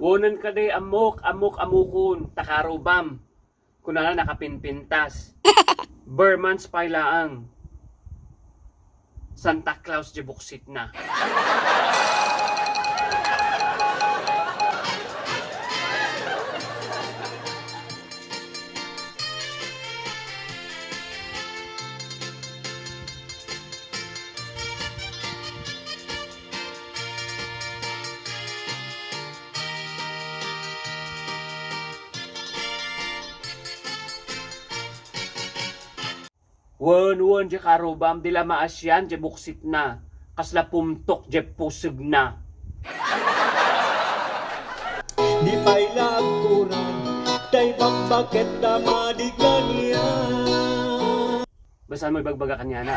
Wonan ka day amok, amok, amukon, takarubam. Kunala nakapinpintas. Bermans pailaang. Santa Claus di buksit na. Wen je karubam dila maasyan je buksit na. Kasla pumtok je pusog na. Di pa'y lagkuran, tay bakbaket na madiganya. Basan mo ibagbaga kanya na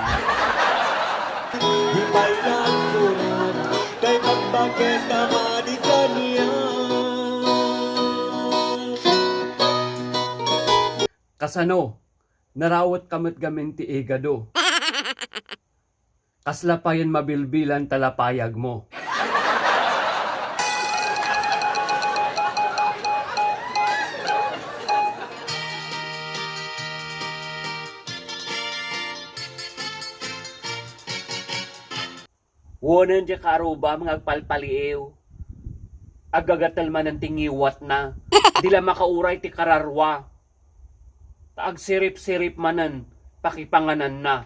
Di pa'y lagkuran, tay bakbaket na madiganya. Kasano, narawat kamot gamin ti egado. Kasla pa yan mabilbilan talapayag mo. Wonan di karuba mga agpalpaliw. Agagatal man ng tingiwat na. Dila makauray ti kararwa. Taag sirip-sirip manan, pakipanganan na.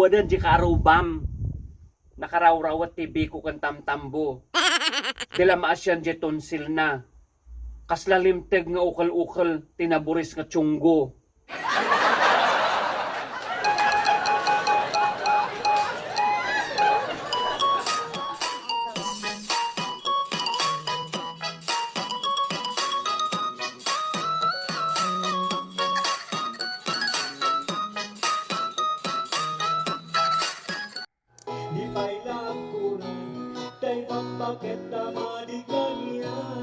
Wanan di karubam. Nakarawrawat ti biko kan tamtambo. Dila maasyan di tonsil na. Kaslalimteg nga ukal-ukal tinaburis nga tiyunggo. Di pa'y lagkuran, tay bakbaket na madiganya.